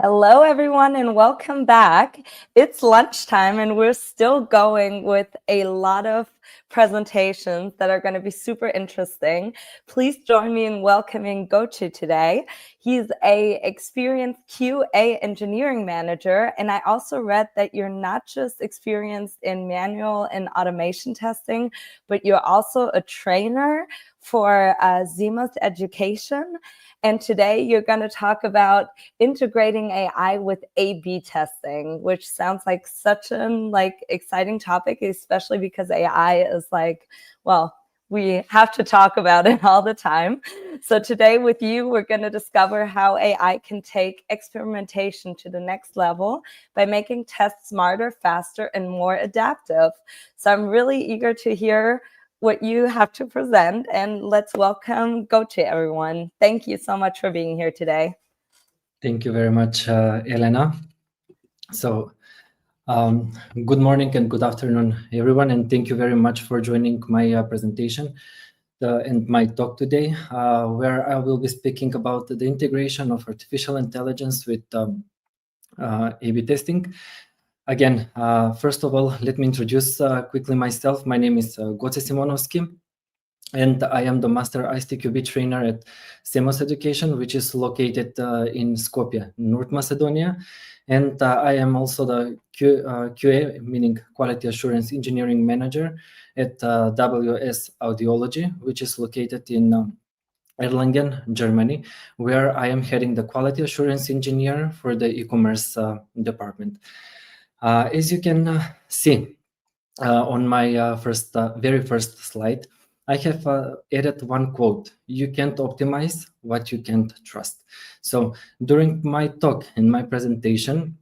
Hello, everyone, and welcome back. It's lunchtime, and we're still going with a lot of presentations that are going to be super interesting. Please join me in welcoming Gochi today. He's an experienced QA engineering manager, and I also read that you're not just experienced in manual and automation testing, but you're also a trainer for Zemos Education. And today you're going to talk about integrating AI with A/B testing, which sounds like such an exciting topic, especially because AI is we have to talk about it all the time. So today with you, we're going to discover how AI can take experimentation to the next level by making tests smarter, faster, and more adaptive. So I'm really eager to hear what you have to present, and let's welcome Gochi, everyone. Thank you so much for being here today. Thank you very much, Elena. So, good morning and good afternoon, everyone, and thank you very much for joining my presentation and my talk today, where I will be speaking about the integration of artificial intelligence with A/B testing. Again, first of all, let me introduce quickly myself. My name is Goce Simonovsky, and I am the Master ISTQB trainer at Zemos Education, which is located in Skopje, North Macedonia. And I am also the QA, meaning Quality Assurance Engineering Manager at WS Audiology, which is located in Erlangen, Germany, where I am heading the Quality Assurance Engineer for the e-commerce department. As you can see on my very first slide, I have added one quote: "You can't optimize what you can't trust." So during my talk and my presentation,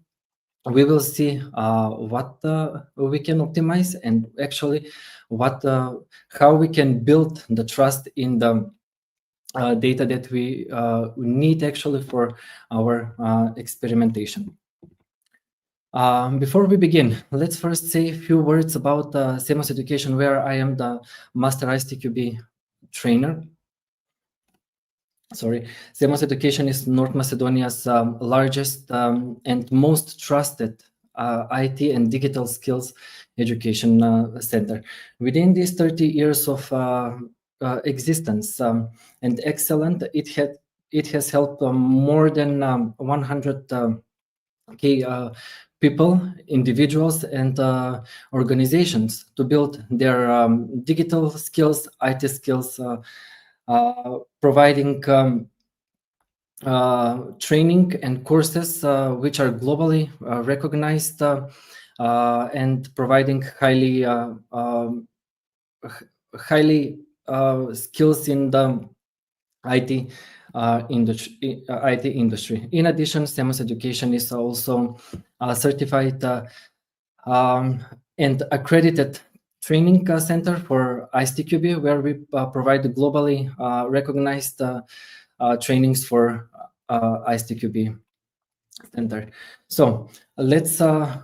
we will see what we can optimize and actually how we can build the trust in the data that we need actually for our experimentation. Before we begin, let's first say a few words about Zemos Education, where I am the Master ISTQB trainer. Zemos Education is North Macedonia's largest and most trusted IT and digital skills education center. Within these 30 years of existence and excellent, it has helped more than 100 people, individuals, and organizations to build their digital skills, IT skills, providing training and courses which are globally recognized and providing highly skills in the IT industry. In addition, Zemos Education is also certified and accredited training center for ISTQB, where we provide globally recognized trainings for ISTQB center. So let's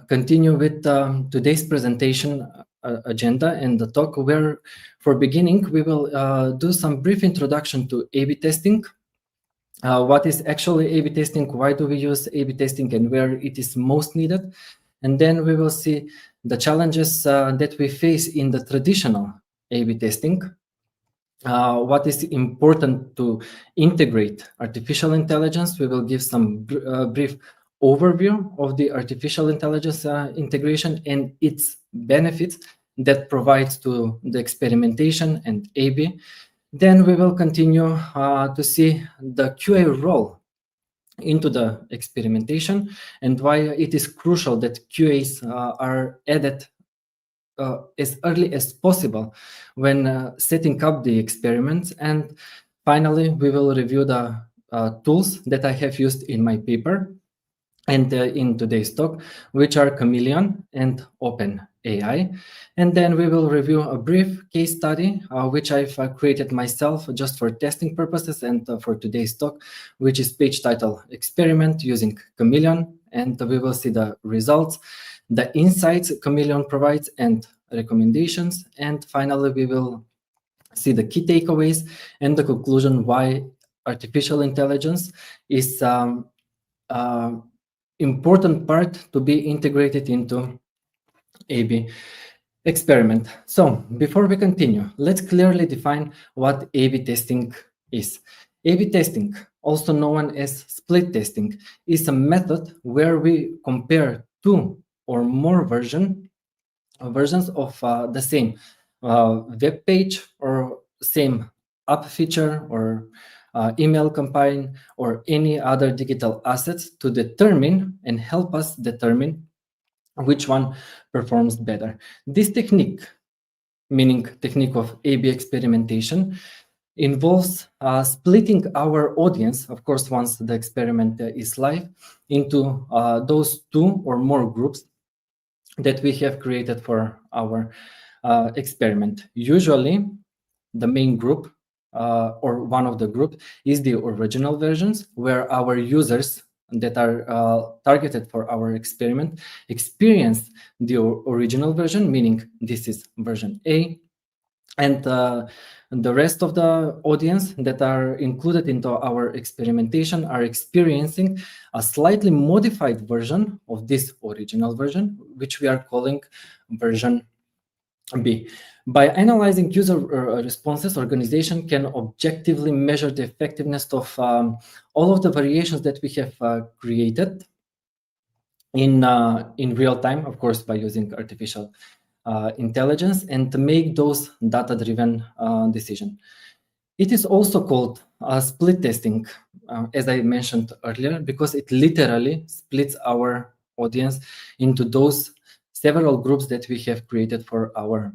continue with today's presentation agenda and the talk, where for beginning we will do some brief introduction to A/B testing. What is actually A/B testing? Why do we use A/B testing and where it is most needed? And then we will see the challenges that we face in the traditional A/B testing. What is important to integrate artificial intelligence. We will give some brief overview of the artificial intelligence integration and its benefits that provides to the experimentation and A/B. Then we will continue to see the QA role into the experimentation and why it is crucial that QAs are added as early as possible when setting up the experiments. And finally, we will review the tools that I have used in my paper and in today's talk, which are Chameleon and OpenAI. And then we will review a brief case study, which I've created myself just for testing purposes and for today's talk, which is page title Experiment using Chameleon. And we will see the results, the insights Chameleon provides, and recommendations. And finally, we will see the key takeaways and the conclusion why artificial intelligence is important part to be integrated into A/B experiment. So before we continue, let's clearly define what A/B testing is. A/B testing, also known as split testing, is a method where we compare two or more versions of the same web page or same app feature or email campaign or any other digital assets to determine and help us determine which one performs better. This technique, meaning technique of A/B experimentation, involves splitting our audience, of course, once the experiment is live, into those two or more groups that we have created for our experiment. Usually, the main group or one of the group is the original versions, where our users that are targeted for our experiment experience the original version, meaning this is version A, and the rest of the audience that are included into our experimentation are experiencing a slightly modified version of this original version, which we are calling version B. By analyzing user responses, organization can objectively measure the effectiveness of all of the variations that we have created in real time, of course, by using artificial intelligence, and to make those data-driven decisions. It is also called split testing, as I mentioned earlier, because it literally splits our audience into those several groups that we have created for our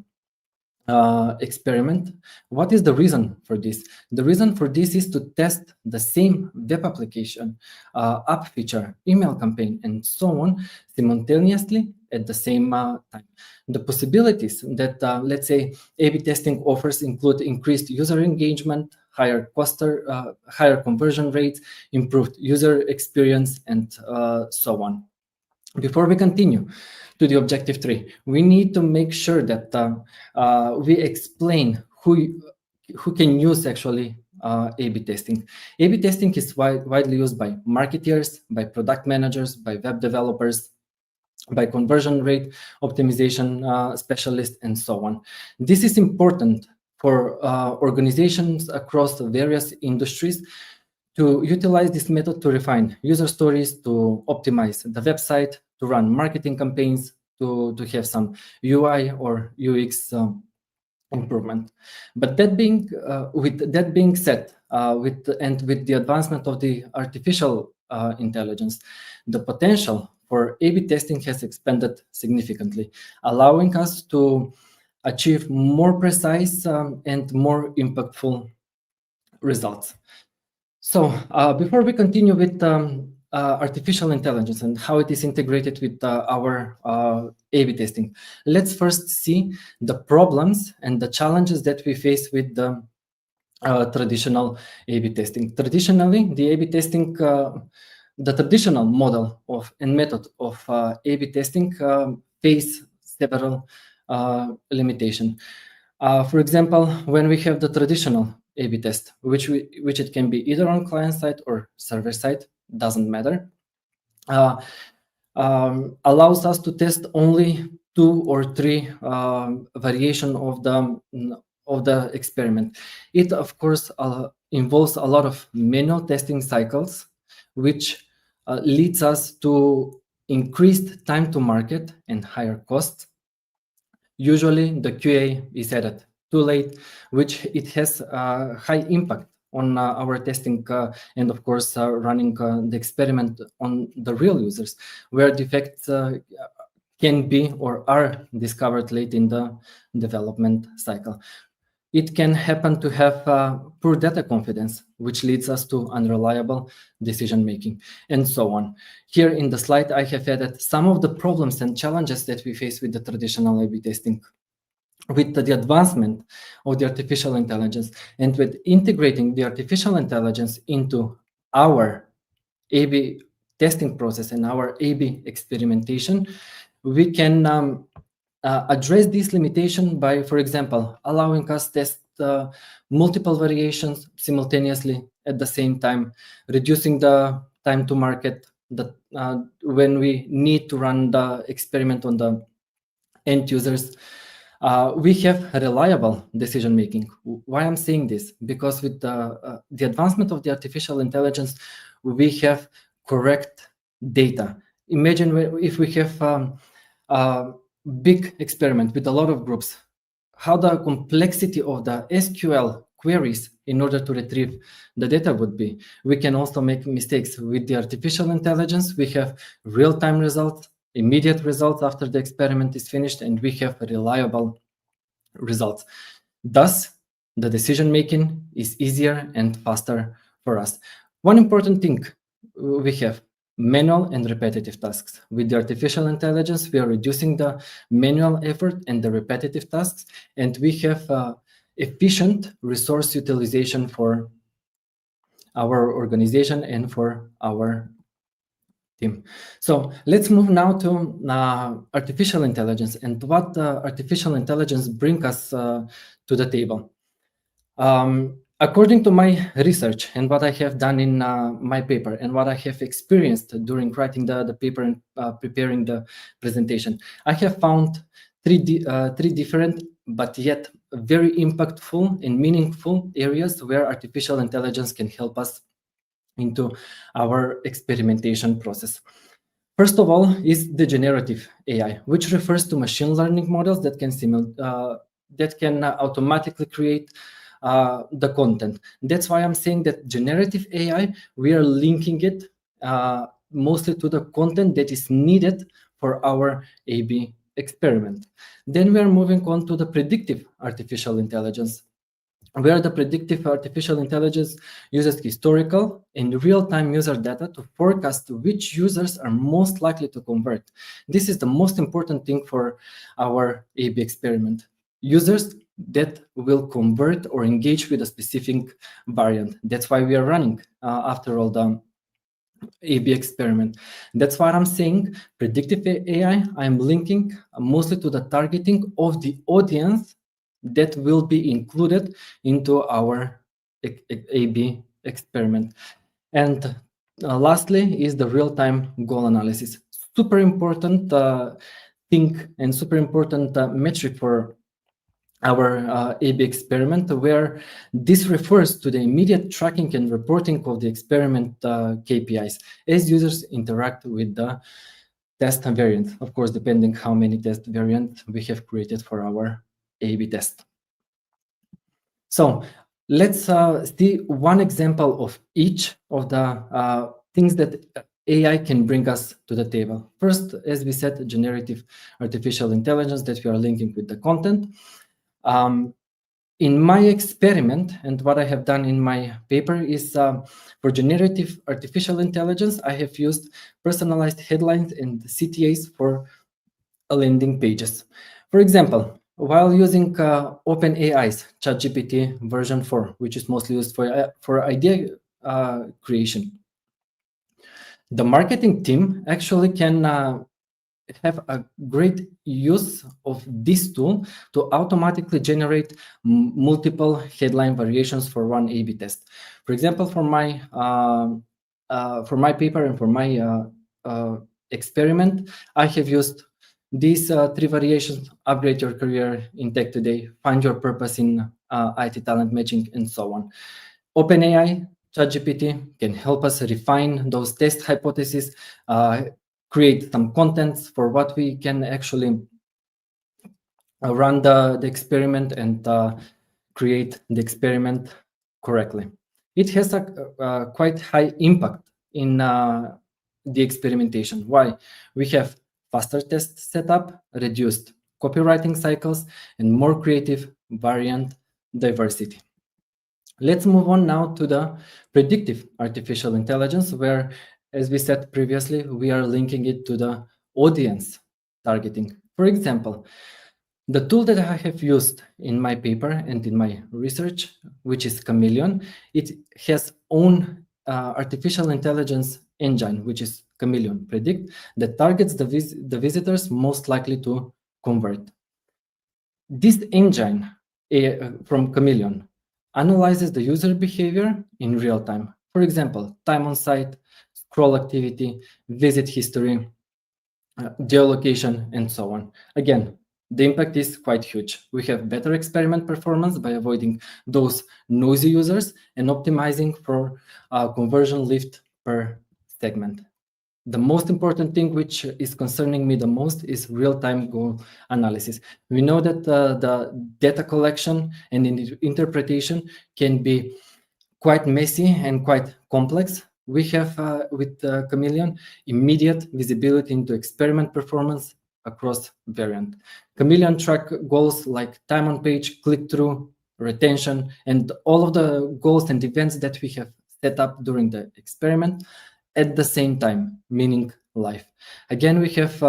experiment. What is the reason for this? The reason for this is to test the same web application, app feature, email campaign, and so on simultaneously at the same time. The possibilities that, let's say, A/B testing offers include increased user engagement, higher conversion rates, improved user experience, and so on. Before we continue to the objective 3, we need to make sure that we explain who can use actually A/B testing. A/B testing is widely used by marketers, by product managers, by web developers, by conversion rate optimization specialists, and so on. This is important for organizations across various industries to utilize this method to refine user stories, to optimize the website, to run marketing campaigns, to have some UI or UX improvement. But with that being said, with the advancement of the artificial intelligence, the potential for A/B testing has expanded significantly, allowing us to achieve more precise and more impactful results. So before we continue with artificial intelligence and how it is integrated with our A/B testing, let's first see the problems and the challenges that we face with the traditional A/B testing. Traditionally, the A/B testing, the traditional model and method of A/B testing face several limitations. For example, when we have the traditional A/B test, which it can be either on client side or server side, doesn't matter, allows us to test only 2 or 3 variation of the experiment. It, of course, involves a lot of manual testing cycles, which leads us to increased time to market and higher costs. Usually, the QA is added too late, which it has a high impact on our testing and, of course, running the experiment on the real users, where defects can be or are discovered late in the development cycle. It can happen to have poor data confidence, which leads us to unreliable decision-making, and so on. Here in the slide, I have added some of the problems and challenges that we face with the traditional A/B testing. With the advancement of the artificial intelligence and with integrating the artificial intelligence into our A/B testing process and our A/B experimentation, we can address this limitation by, for example, allowing us test multiple variations simultaneously at the same time, reducing the time to market, when we need to run the experiment on the end users, we have reliable decision making. Why I'm saying this? Because with the advancement of the artificial intelligence, we have correct data. Imagine if we have a big experiment with a lot of groups, how the complexity of the SQL queries in order to retrieve the data would be. We can also make mistakes. With the artificial intelligence, we have real-time results, immediate results after the experiment is finished, and we have reliable results. Thus, the decision-making is easier and faster for us. One important thing we have: manual and repetitive tasks. With the artificial intelligence, we are reducing the manual effort and the repetitive tasks, and we have efficient resource utilization for our organization and for our team. So let's move now to artificial intelligence and what artificial intelligence brings us to the table. According to my research and what I have done in my paper and what I have experienced during writing the paper and preparing the presentation, I have found three different but yet very impactful and meaningful areas where artificial intelligence can help us into our experimentation process. First of all is the generative AI, which refers to machine learning models that can automatically create the content. That's why I'm saying that generative AI, we are linking it mostly to the content that is needed for our A/B experiment. Then we are moving on to the predictive artificial intelligence, where the predictive artificial intelligence uses historical and real-time user data to forecast which users are most likely to convert. This is the most important thing for our A/B experiment. Users that will convert or engage with a specific variant. That's why we are running, after all, the A/B experiment. That's why I'm saying predictive AI, I'm linking mostly to the targeting of the audience that will be included into our A/B experiment. And lastly is the real-time goal analysis. Super important thing and super important metric for our A/B experiment, where this refers to the immediate tracking and reporting of the experiment KPIs as users interact with the test variant, of course, depending how many test variants we have created for our A/B test. So let's see one example of each of the things that AI can bring us to the table. First, as we said, generative artificial intelligence that we are linking with the content. In my experiment, and what I have done in my paper is for generative artificial intelligence, I have used personalized headlines and CTAs for landing pages. For example, while using OpenAI's ChatGPT version 4, which is mostly used for idea creation, the marketing team actually can have a great use of this tool to automatically generate multiple headline variations for one A/B test. For example, for my paper and for my experiment, I have used these three variations: upgrade your career in tech today, find your purpose in IT talent matching, and so on. OpenAI ChatGPT can help us refine those test hypotheses, create some contents for what we can actually run the experiment and create the experiment correctly. It has a quite high impact in the experimentation. Why? We have faster test setup, reduced copywriting cycles, and more creative variant diversity. Let's move on now to the predictive artificial intelligence, where, as we said previously, we are linking it to the audience targeting. For example, the tool that I have used in my paper and in my research, which is Chameleon, it has own artificial intelligence engine, which is Chameleon Predict, that targets the visitors most likely to convert. This engine from Chameleon analyzes the user behavior in real time. For example, time on site, scroll activity, visit history, geolocation, and so on. Again, the impact is quite huge. We have better experiment performance by avoiding those noisy users and optimizing for conversion lift per segment. The most important thing which is concerning me the most is real-time goal analysis. We know that the data collection and interpretation can be quite messy and quite complex. We have with Chameleon immediate visibility into experiment performance across variant. Chameleon track goals like time on page, click-through, retention, and all of the goals and events that we have set up during the experiment at the same time, meaning live. Again, we have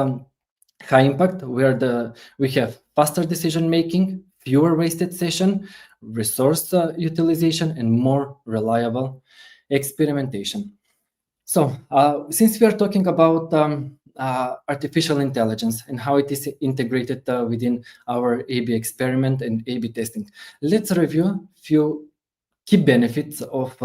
high impact where we have faster decision making, fewer wasted session, resource utilization, and more reliable experimentation. So since we are talking about artificial intelligence and how it is integrated within our A/B experiment and A/B testing, let's review a few key benefits of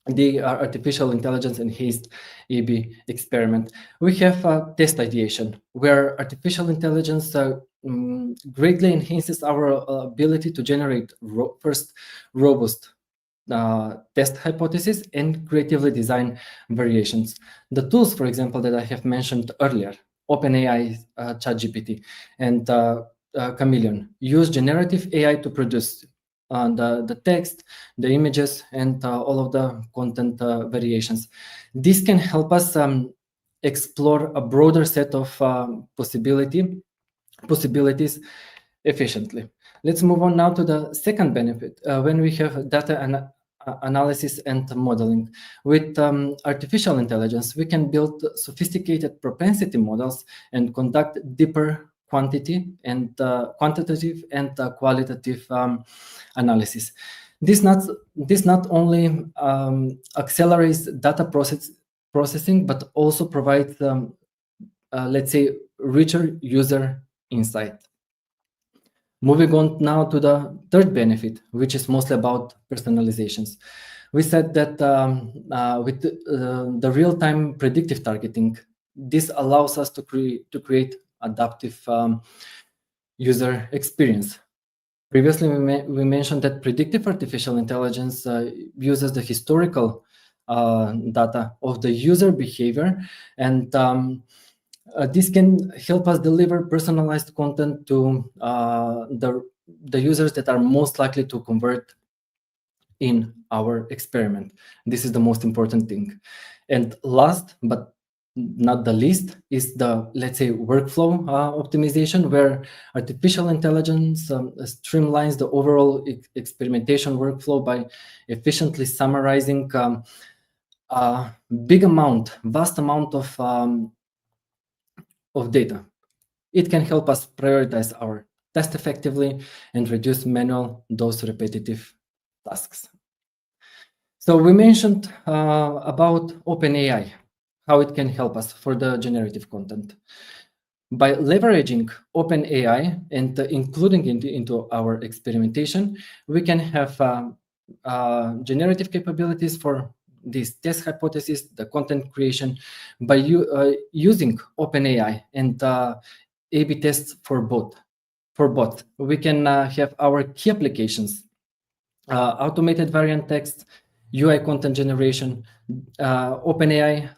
the artificial intelligence enhanced A/B experiment. We have test ideation, where artificial intelligence greatly enhances our ability to generate first robust test hypothesis and creatively design variations. The tools, for example, that I have mentioned earlier, OpenAI, ChatGPT, and Chameleon, use generative AI to produce the text, the images, and all of the content variations. This can help us explore a broader set of possibilities efficiently. Let's move on now to the second benefit, when we have data analysis and modeling. With artificial intelligence, we can build sophisticated propensity models and conduct deeper quantitative and qualitative analysis. This not only accelerates data processing, but also provides, let's say, richer user insight. Moving on now to the third benefit, which is mostly about personalizations. We said that with the real-time predictive targeting, this allows us to create adaptive user experience. Previously, we mentioned that predictive artificial intelligence uses the historical data of the user behavior, and this can help us deliver personalized content to the users that are most likely to convert in our experiment. This is the most important thing. And last but not the least is the, let's say, workflow optimization, where artificial intelligence streamlines the overall experimentation workflow by efficiently summarizing a vast amount of data. It can help us prioritize our test effectively and reduce those repetitive tasks. So we mentioned about OpenAI, how it can help us for the generative content. By leveraging OpenAI and including into our experimentation, we can have generative capabilities for this test hypothesis, the content creation, by using OpenAI and A/B tests for both. We can have our key applications, automated variant text, UI content generation. OpenAI,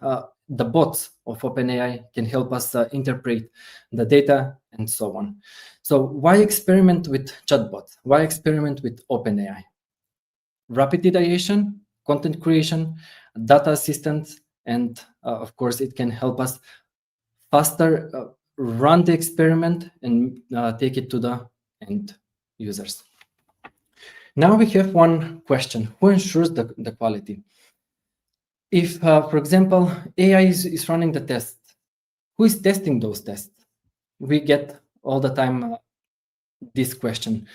the bots of OpenAI can help us interpret the data and so on. So why experiment with chatbots? Why experiment with OpenAI? Rapid ideation, content creation, data assistance, and of course, it can help us faster run the experiment and take it to the end users. Now we have one question: who ensures the quality? If, for example, AI is running the test, who is testing those tests? We get all the time this question.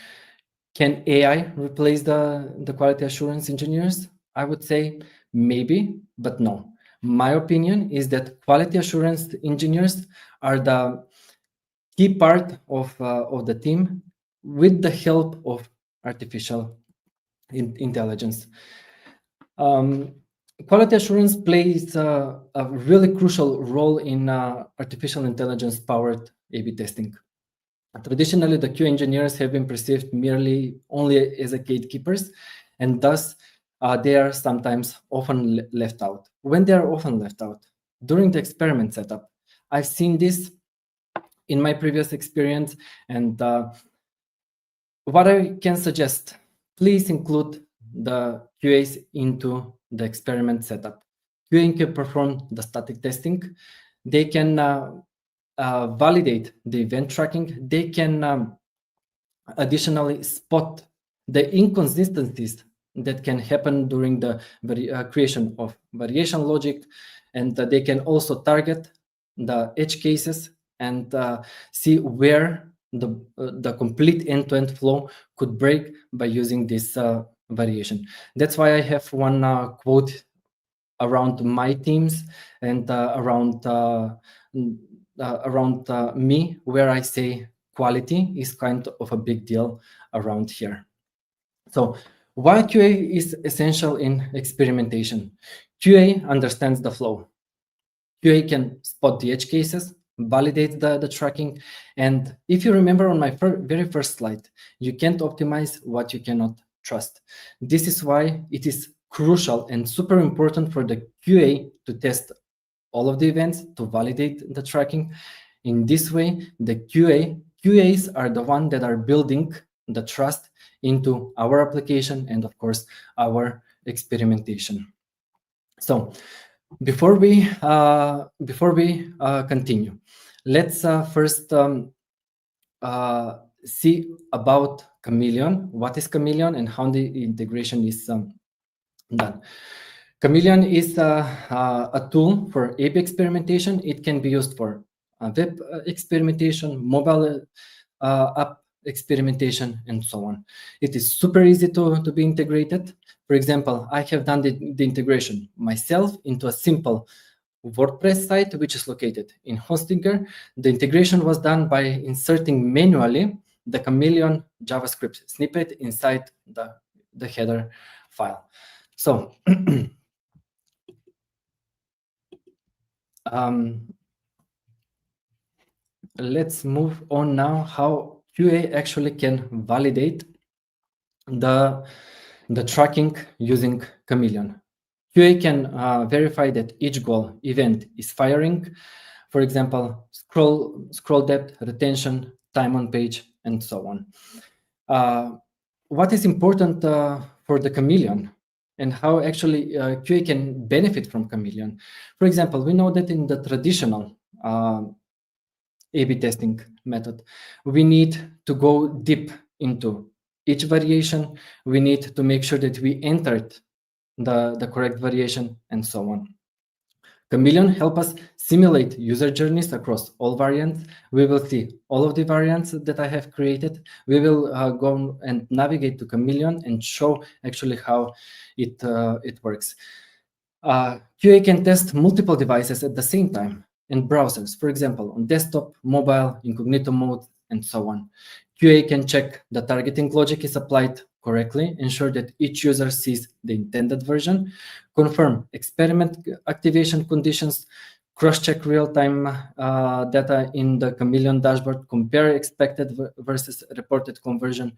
Can AI replace the quality assurance engineers? I would say maybe, but no. My opinion is that quality assurance engineers are the key part of the team with the help of artificial intelligence. quality assurance plays a really crucial role in artificial intelligence-powered A/B testing. Traditionally, the QA engineers have been perceived merely only as a gatekeepers, and thus they are sometimes often left out. When they are often left out, during the experiment setup, I've seen this in my previous experience, and what I can suggest, please include the QAs into the experiment setup. QA can perform the static testing. They can validate the event tracking. They can additionally spot the inconsistencies that can happen during the creation of variation logic, and they can also target the edge cases and see where the complete end-to-end flow could break by using this variation. That's why I have one quote around my teams and around me, where I say quality is kind of a big deal around here. So why QA is essential in experimentation? QA understands the flow. QA can spot the edge cases, validate the tracking, and if you remember on my very first slide, you can't optimize what you cannot trust. This is why it is crucial and super important for the QA to test all of the events, to validate the tracking. In this way, the QAs are the ones that are building the trust into our application and, of course, our experimentation. So before we continue, let's first see about Chameleon. What is Chameleon and how the integration is done? Chameleon is a tool for A/B experimentation. It can be used for web experimentation, mobile app experimentation, and so on. It is super easy to be integrated. For example, I have done the integration myself into a simple WordPress site, which is located in Hostinger. The integration was done by inserting manually the Chameleon JavaScript snippet inside the header file. So let's move on now, how QA actually can validate the tracking using Chameleon. QA can verify that each goal event is firing. For example, scroll depth, retention, time on page, and so on. What is important for the Chameleon, and how actually QA can benefit from Chameleon? For example, we know that in the traditional A/B testing method, we need to go deep into each variation. We need to make sure that we entered the correct variation, and so on. Chameleon help us simulate user journeys across all variants. We will see all of the variants that I have created. We will go and navigate to Chameleon and show actually how it works. QA can test multiple devices at the same time in browsers, for example, on desktop, mobile, incognito mode, and so on. QA can check the targeting logic is applied correctly, ensure that each user sees the intended version, confirm experiment activation conditions, cross-check real-time data in the Chameleon dashboard, compare expected versus reported conversion.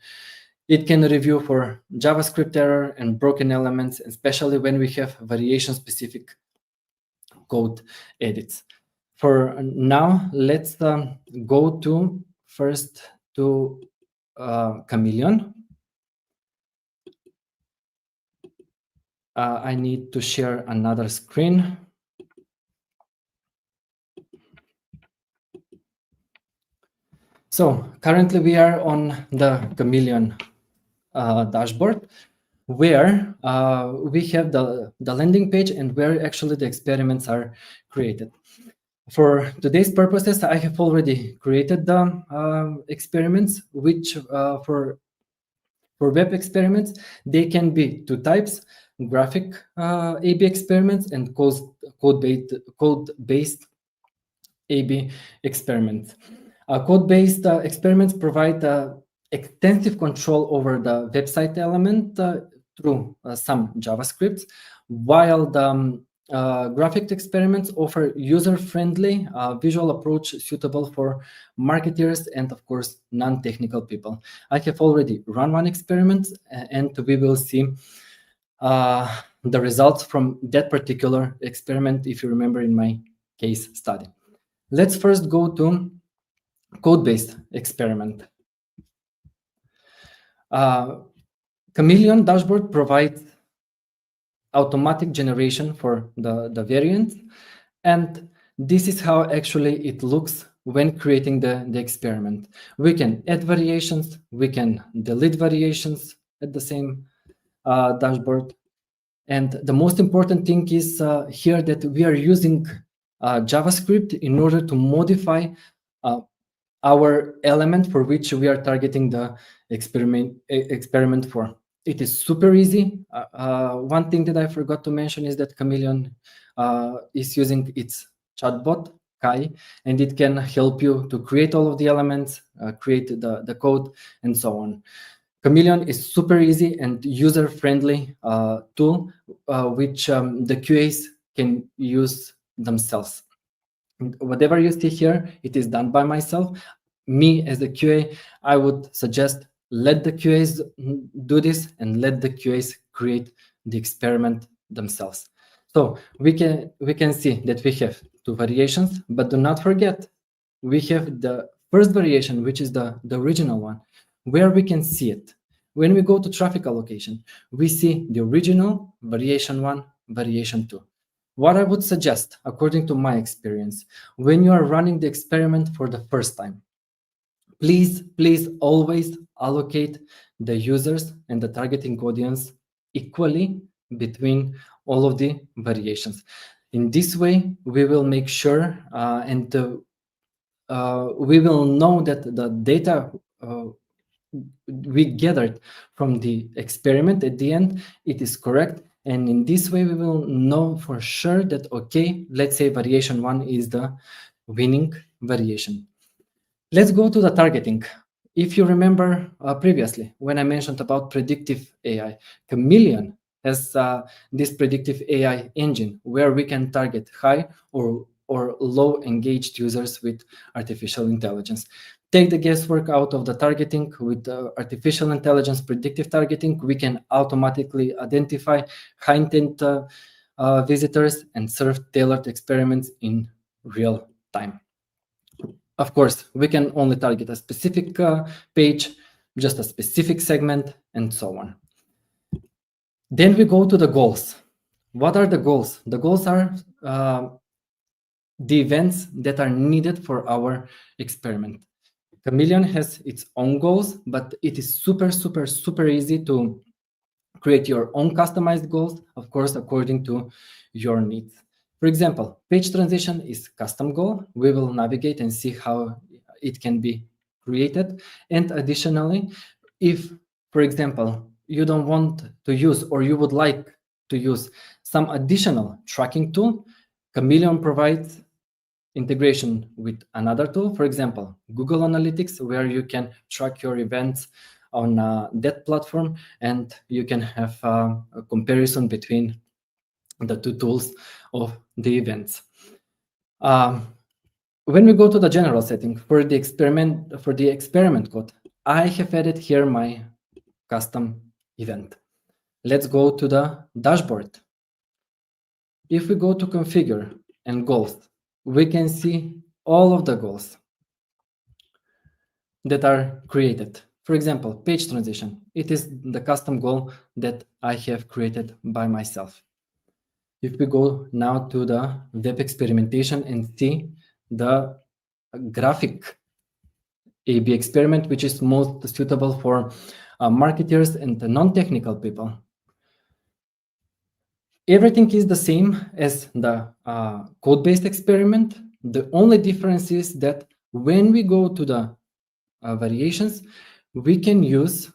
It can review for JavaScript error and broken elements, especially when we have variation-specific code edits. For now, let's go to first to Chameleon. I need to share another screen. So currently we are on the Chameleon dashboard, where we have the landing page and where actually the experiments are created. For today's purposes, I have already created the experiments, which for web experiments, they can be two types: graphic A/B experiments and code-based A/B experiments. Code-based experiments provide extensive control over the website element through some JavaScript, while the graphic experiments offer user-friendly visual approach suitable for marketers and, of course, non-technical people. I have already run one experiment, and we will see the results from that particular experiment, if you remember in my case study. Let's first go to code-based experiment. Chameleon dashboard provides automatic generation for the variants, and this is how actually it looks when creating the experiment. We can add variations, we can delete variations at the same dashboard. And the most important thing is here that we are using JavaScript in order to modify our element for which we are targeting the experiment for. It is super easy. One thing that I forgot to mention is that Chameleon is using its chatbot, Kai, and it can help you to create all of the elements, create the code, and so on. Chameleon is super easy and user-friendly tool which the QAs can use themselves. Whatever you see here, it is done by myself. Me as a QA, I would suggest let the QAs do this and let the QAs create the experiment themselves. So we can see that we have two variations, but do not forget we have the first variation, which is the original one, where we can see it. When we go to traffic allocation, we see the original variation 1, variation 2. What I would suggest, according to my experience, when you are running the experiment for the first time, please always allocate the users and the targeting audience equally between all of the variations. In this way, we will make sure and we will know that the data we gathered from the experiment at the end, it is correct. And in this way, we will know for sure that, okay, let's say variation 1 is the winning variation. Let's go to the targeting. If you remember previously, when I mentioned about predictive AI, Chameleon has this predictive AI engine where we can target high or low engaged users with artificial intelligence. Take the guesswork out of the targeting. With artificial intelligence predictive targeting, we can automatically identify high intent visitors and serve tailored experiments in real time. Of course, we can only target a specific page, just a specific segment, and so on. Then we go to the goals. What are the goals? The goals are the events that are needed for our experiment. Chameleon has its own goals, but it is super easy to create your own customized goals, of course, according to your needs. For example, page transition is custom goal. We will navigate and see how it can be created. And additionally, if, for example, you don't want to use or you would like to use some additional tracking tool, Chameleon provides integration with another tool, for example, Google Analytics, where you can track your events on that platform, and you can have a comparison between the two tools of the events. When we go to the general setting for the experiment code, I have added here my custom event. Let's go to the dashboard. If we go to configure and goals, we can see all of the goals that are created. For example, page transition. It is the custom goal that I have created by myself. If we go now to the web experimentation and see the graphic A/B experiment, which is most suitable for marketers and the non-technical people. Everything is the same as the code-based experiment. The only difference is that when we go to the variations, we can use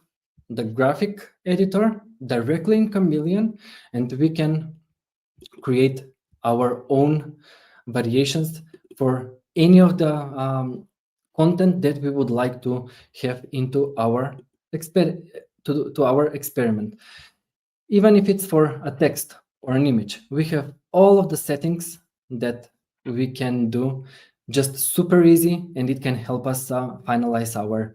the graphic editor directly in Chameleon, and we can create our own variations for any of the content that we would like to have into our experiment, even if it's for a text or an image. We have all of the settings that we can do just super easy, and it can help us finalize our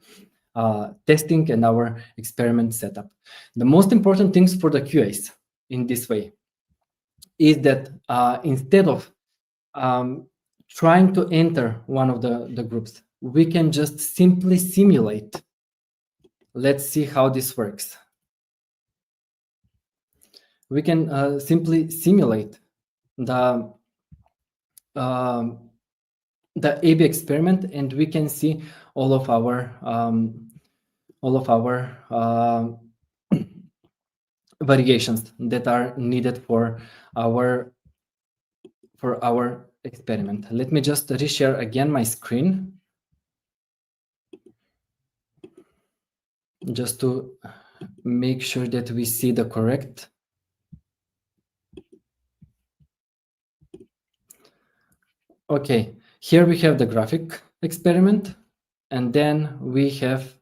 testing and our experiment setup. The most important things for the QAs in this way is that instead of trying to enter one of the groups, we can just simply simulate. Let's see how this works. We can simply simulate the A/B experiment, and we can see all of our variations that are needed for our experiment. Let me just reshare again my screen just to make sure that we see the correct. Okay, here we have the graphic experiment, and then we have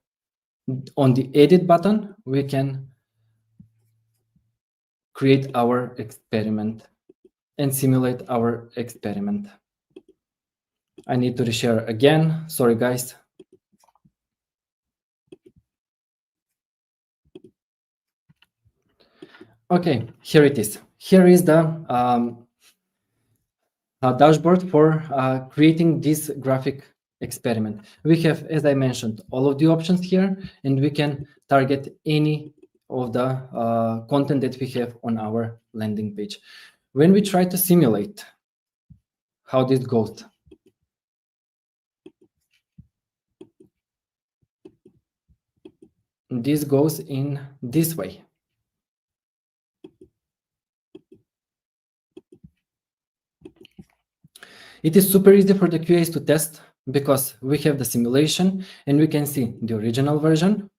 on the edit button, we can create our experiment and simulate our experiment. I need to reshare again. Sorry, guys. Okay, here it is. Here is the dashboard for creating this graphic experiment. We have, as I mentioned, all of the options here, and we can target any of the content that we have on our landing page. When we try to simulate how this goes, this goes in this way. It is super easy for the QAs to test because we have the simulation and we can see the original version.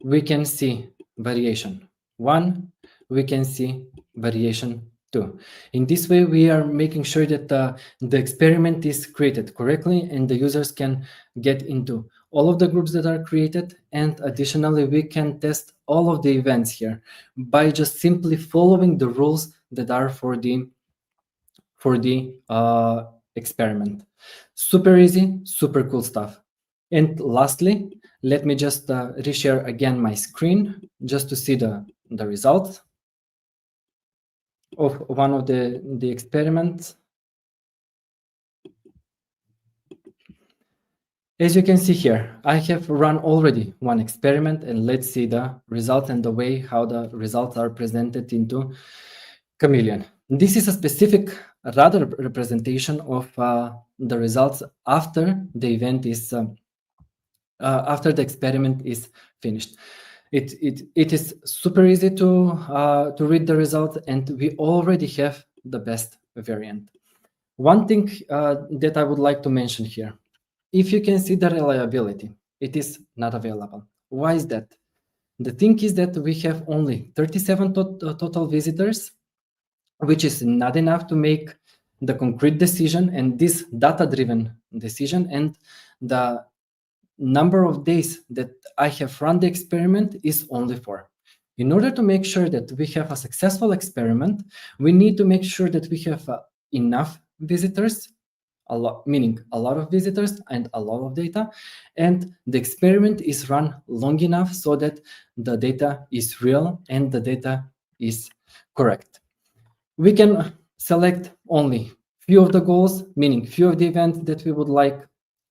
We can see variation 1, we can see variation 2. In this way, we are making sure that the experiment is created correctly and the users can get into all of the groups that are created. And additionally, we can test all of the events here by just simply following the rules that are for the experiment. Super easy, super cool stuff. And lastly, let me just reshare again my screen just to see the results of one of the experiments. As you can see here, I have run already one experiment, and let's see the results and the way how the results are presented into Chameleon. This is a specific radar representation of the results after the event is after the experiment is finished. It is super easy to read the results, and we already have the best variant. One thing that I would like to mention here, if you can see the reliability, it is not available. Why is that? The thing is that we have only 37 total visitors, which is not enough to make the concrete decision and this data-driven decision, and the number of days that I have run the experiment is only 4. In order to make sure that we have a successful experiment, we need to make sure that we have enough visitors, meaning a lot of visitors and a lot of data, and the experiment is run long enough so that the data is real and the data is correct. We can select only few of the goals, meaning few of the events that we would like.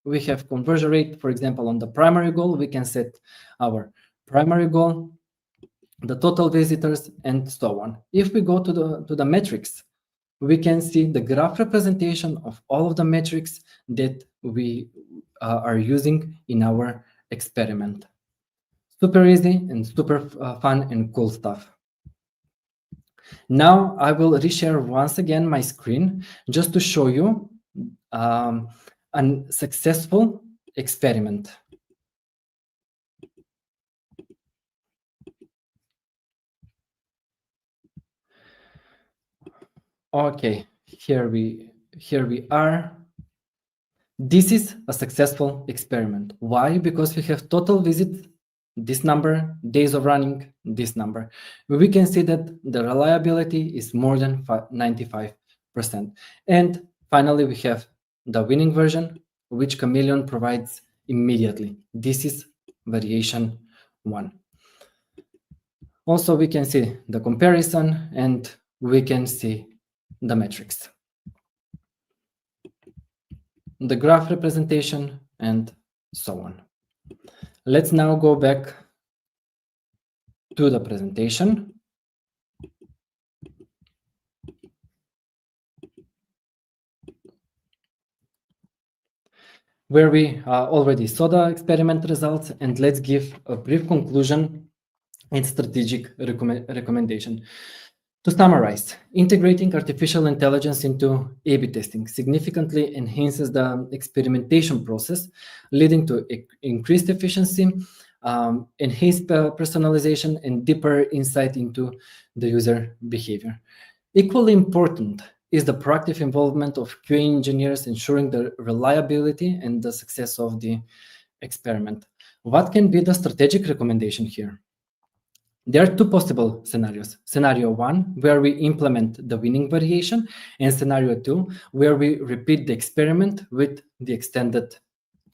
We have conversion rate, for example, on the primary goal, we can set our primary goal, the total visitors, and so on. If we go to the metrics, we can see the graph representation of all of the metrics that we are using in our experiment. Super easy and super fun and cool stuff. Now I will reshare once again my screen just to show you a successful experiment. Okay, here we are. This is a successful experiment. Why? Because we have total visits this number, days of running, this number. We can see that the reliability is more than 95%. And finally, we have the winning version, which Chameleon provides immediately. This is variation 1. Also, we can see the comparison and we can see the metrics, the graph representation, and so on. Let's now go back to the presentation. Where we already saw the experiment results, and let's give a brief conclusion and strategic recommendation. To summarize, integrating artificial intelligence into A/B testing significantly enhances the experimentation process, leading to increased efficiency, enhanced personalization, and deeper insight into the user behavior. Equally important is the proactive involvement of QA engineers, ensuring the reliability and the success of the experiment. What can be the strategic recommendation here? There are two possible scenarios. Scenario 1, where we implement the winning variation, and scenario 2, where we repeat the experiment with the extended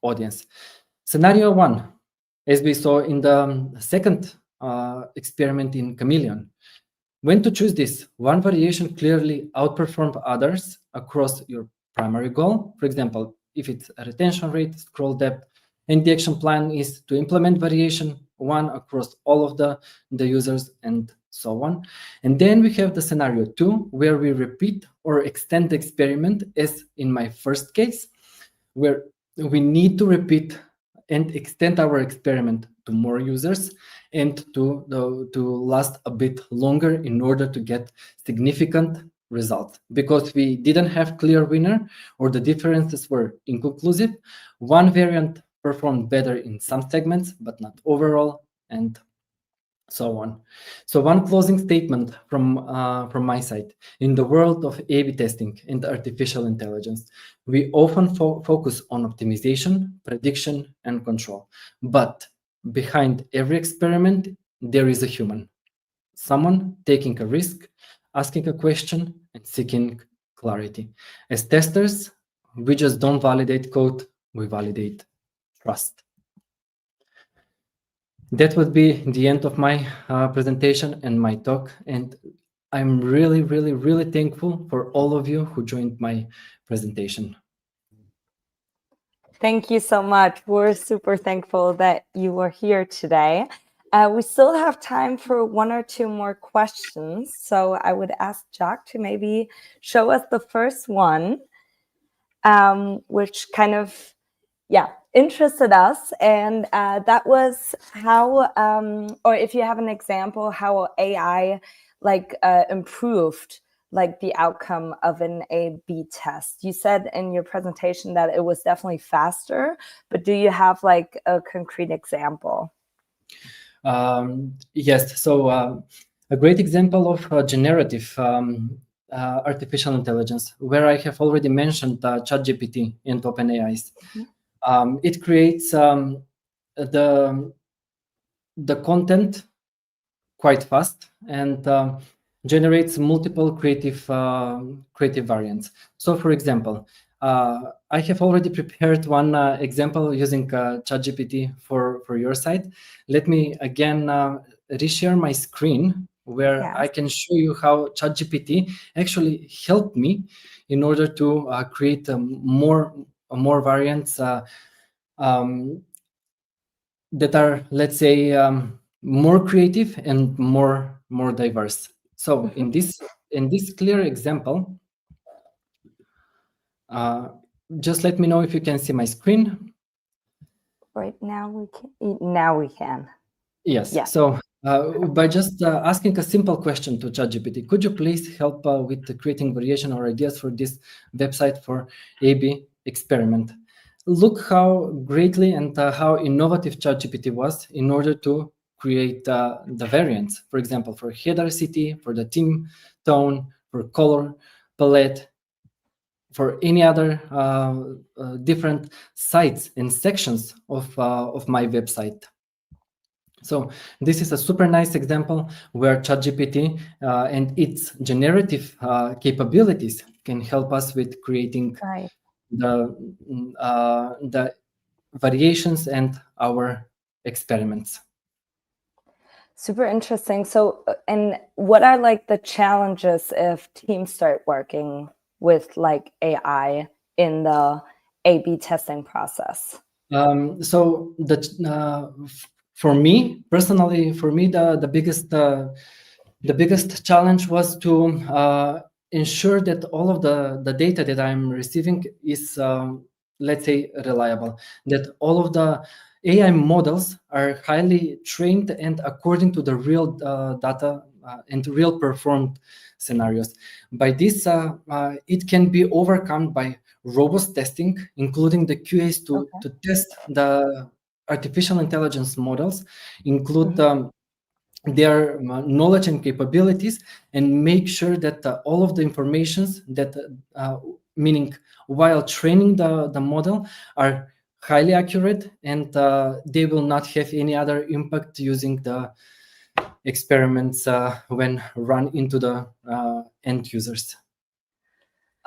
audience. Scenario 1, as we saw in the second experiment in Chameleon. When to choose this, one variation clearly outperformed others across your primary goal. For example, if it's a retention rate, scroll depth, and the action plan is to implement variation 1 across all of the users and so on. And then we have the scenario 2, where we repeat or extend the experiment, as in my first case, where we need to repeat and extend our experiment to more users and to last a bit longer in order to get significant results. Because we didn't have clear winner or the differences were inconclusive, one variant performed better in some segments, but not overall, and so on. So one closing statement from my side. In the world of A/B testing and artificial intelligence, we often focus on optimization, prediction, and control. But behind every experiment, there is a human. Someone taking a risk, asking a question, and seeking clarity. As testers, we just don't validate code, we validate trust. That would be the end of my presentation and my talk. And I'm really, really, really thankful for all of you who joined my presentation. Thank you so much. We're super thankful that you were here today. We still have time for one or two more questions. So I would ask Jack to maybe show us the first one, which kind of, interested us. And that was how, or if you have an example, how AI improved the outcome of an A/B test. You said in your presentation that it was definitely faster, but do you have a concrete example? Yes. So a great example of generative artificial intelligence, where I have already mentioned ChatGPT and OpenAI's. It creates the content quite fast and generates multiple creative variants. So, for example, I have already prepared one example using ChatGPT for your site. Let me again reshare my screen, where I can show you how ChatGPT actually helped me in order to create more variants that are, let's say, more creative and more diverse. So in this clear example, just let me know if you can see my screen. Right now we can. Now we can. Yes. Yeah. So by just asking a simple question to ChatGPT, could you please help with creating variation or ideas for this website for A/B experiment? Look how greatly and how innovative ChatGPT was in order to create the variants. For example, for header city, for the theme tone, for color palette, for any other different sites and sections of my website. So this is a super nice example where ChatGPT and its generative capabilities can help us with creating Right. the variations and our experiments. Super interesting. So, and what are like the challenges if teams start working with like AI in the A/B testing process? So for me personally, the biggest challenge was to ensure that all of the data that I'm receiving is, let's say, reliable. That all of the AI models are highly trained and according to the real data and real performed scenarios. By this, it can be overcome by robust testing, including the QAs to test the artificial intelligence models, include their knowledge and capabilities, and make sure that all of the informations that, meaning while training the model, are highly accurate and they will not have any other impact using the experiments when run into the end users.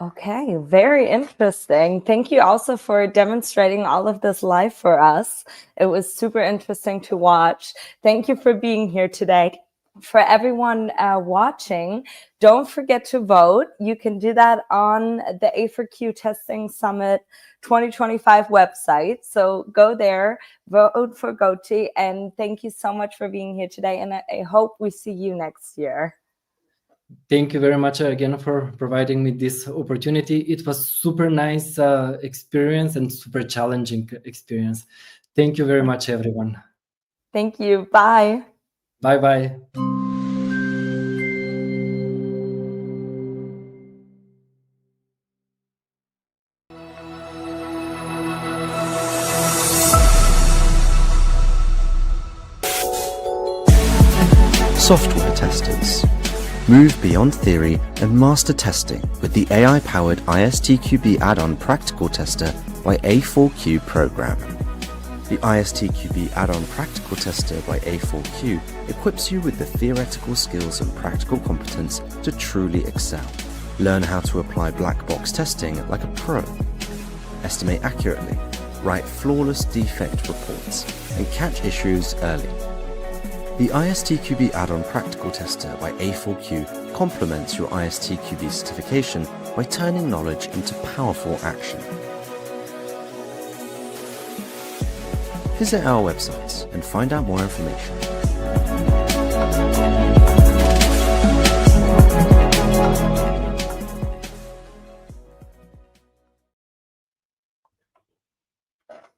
Okay, very interesting. Thank you also for demonstrating all of this live for us. It was super interesting to watch. Thank you for being here today. For everyone watching, don't forget to vote. You can do that on the A4Q Testing Summit 2025 website. So go there, vote for Goti, and thank you so much for being here today. And I hope we see you next year. Thank you very much again for providing me this opportunity. It was super nice experience and super challenging experience. Thank you very much, everyone. Thank you. Bye. Bye-bye. Software testers. Move beyond theory and master testing with the AI-powered ISTQB add-on practical tester by A4Q program. The ISTQB add-on practical tester by A4Q equips you with the theoretical skills and practical competence to truly excel. Learn how to apply black box testing like a pro. Estimate accurately, write flawless defect reports, and catch issues early. The ISTQB add-on practical tester by A4Q complements your ISTQB certification by turning knowledge into powerful action. Visit our websites and find out more information.